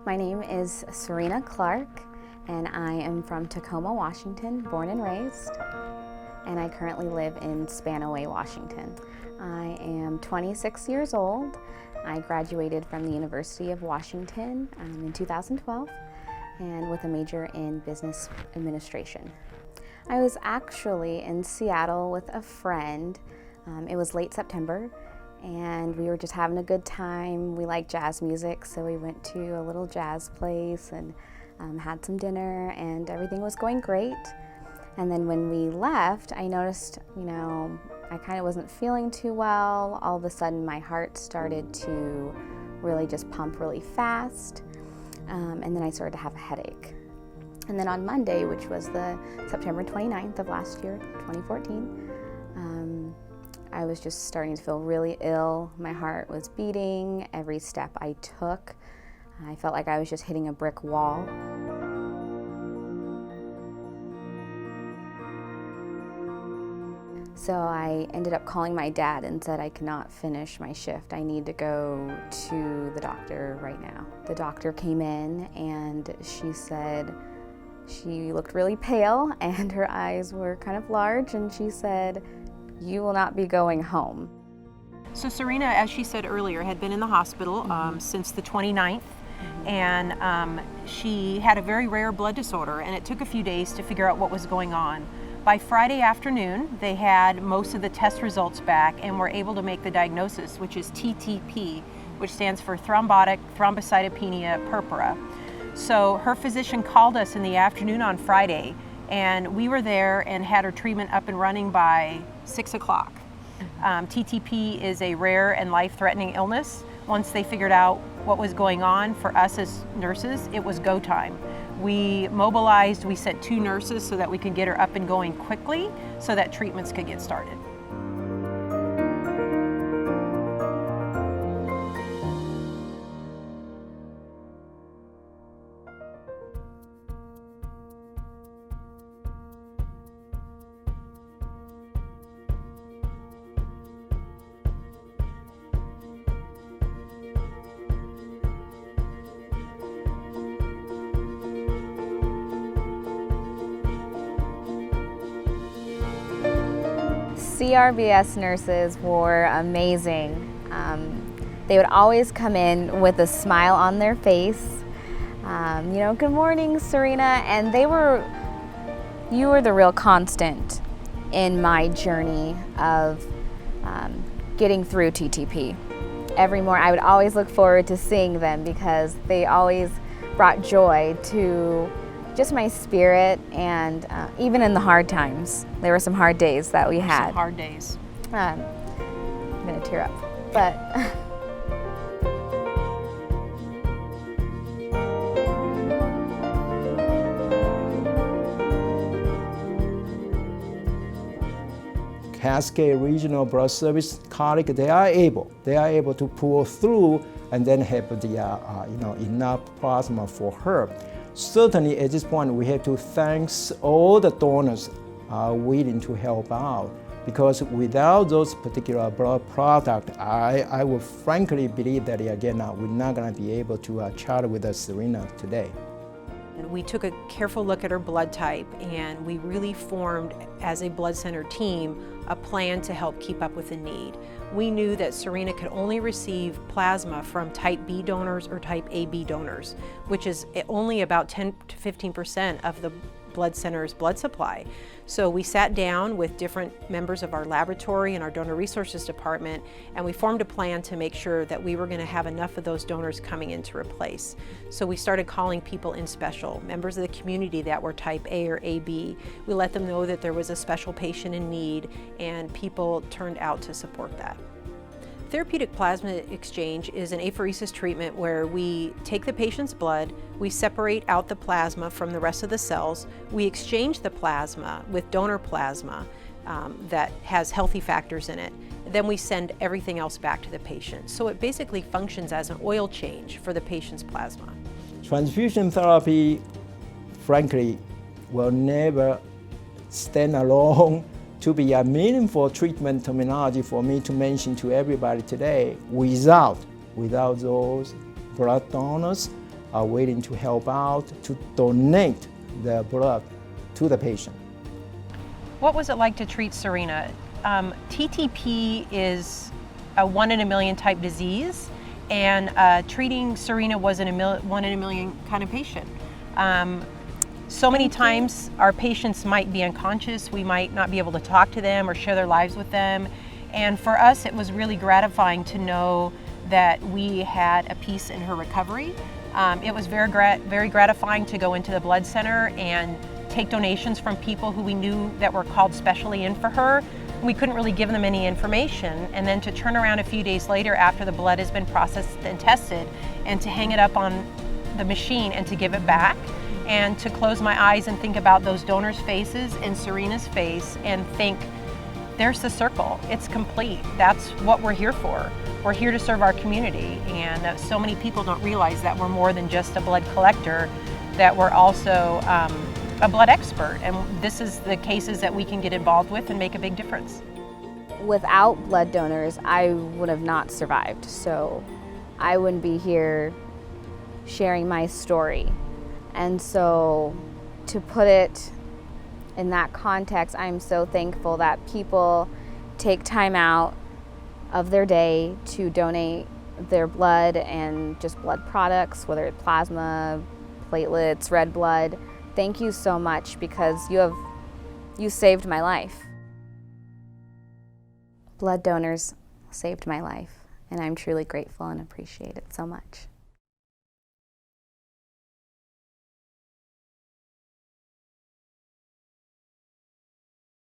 My name is Serina Clark, and I am from Tacoma, Washington, born and raised, and I currently live in Spanaway, Washington. I am 26 years old. I graduated from the University of Washington in 2012, and with a major in business administration. I was actually in Seattle with a friend. It was late September, and we were just having a good time. We like jazz music, so we went to a little jazz place and had some dinner, and everything was going great. And then when we left, I noticed, I kind of wasn't feeling too well. All of a sudden, my heart started to really just pump really fast, and then I started to have a headache. And then on Monday, which was the September 29th of last year, 2014, I was just starting to feel really ill. My heart was beating. Every step I took, I felt like I was just hitting a brick wall. So I ended up calling my dad and said I cannot finish my shift. I need to go to the doctor right now. The doctor came in and she said, she looked really pale and her eyes were kind of large, and she said, "You will not be going home." So Serina, as she said earlier, had been in the hospital since the 29th, and she had a very rare blood disorder, and it took a few days to figure out what was going on. By Friday afternoon, they had most of the test results back and were able to make the diagnosis, which is TTP, which stands for thrombotic thrombocytopenia purpura. So her physician called us in the afternoon on Friday, and we were there and had her treatment up and running by 6 o'clock. TTP is a rare and life-threatening illness. Once they figured out what was going on, for us as nurses, it was go time. We mobilized, we sent 2 nurses so that we could get her up and going quickly so that treatments could get started. CRBS nurses were amazing. They would always come in with a smile on their face. Good morning, Serina, and you were the real constant in my journey of getting through TTP. Every morning, I would always look forward to seeing them because they always brought joy to just my spirit, and even in the hard times. There were some hard days that we had. Some hard days. I'm gonna tear up, but. Cascade Regional Blood Service colleague, they are able to pull through and then have the enough plasma for her. Certainly at this point we have to thank all the donors willing to help out, because without those particular blood products, I would frankly believe that again we're not going to be able to chat with Serina today. We took a careful look at her blood type, and we really formed, as a blood center team, a plan to help keep up with the need. We knew that Serina could only receive plasma from type B donors or type AB donors, which is only about 10 to 15% of the blood center's blood supply. So we sat down with different members of our laboratory and our donor resources department, and we formed a plan to make sure that we were going to have enough of those donors coming in to replace. So we started calling people in special, members of the community that were type A or AB. We let them know that there was a special patient in need, and people turned out to support that. Therapeutic plasma exchange is an apheresis treatment where we take the patient's blood, we separate out the plasma from the rest of the cells, we exchange the plasma with donor plasma that has healthy factors in it, then we send everything else back to the patient. So it basically functions as an oil change for the patient's plasma. Transfusion therapy, frankly, will never stand alone to be a meaningful treatment terminology for me to mention to everybody today. Without those blood donors, are willing to help out to donate their blood to the patient. What was it like to treat Serina? TTP is a 1 in a million type disease, and treating Serina was a 1 in a million kind of patient. So many times our patients might be unconscious, we might not be able to talk to them or share their lives with them. And for us, it was really gratifying to know that we had a piece in her recovery. It was very gratifying to go into the blood center and take donations from people who we knew that were called specially in for her. We couldn't really give them any information, and then to turn around a few days later after the blood has been processed and tested and to hang it up on the machine and to give it back, and to close my eyes and think about those donors' faces and Serina's face and think, there's the circle, it's complete. That's what we're here for. We're here to serve our community, and so many people don't realize that we're more than just a blood collector, that we're also a blood expert, and this is the cases that we can get involved with and make a big difference. Without blood donors, I would have not survived, so I wouldn't be here sharing my story. And so to put it in that context, I'm so thankful that people take time out of their day to donate their blood and just blood products, whether it's plasma, platelets, red blood. Thank you so much, because you saved my life. Blood donors saved my life, and I'm truly grateful and appreciate it so much.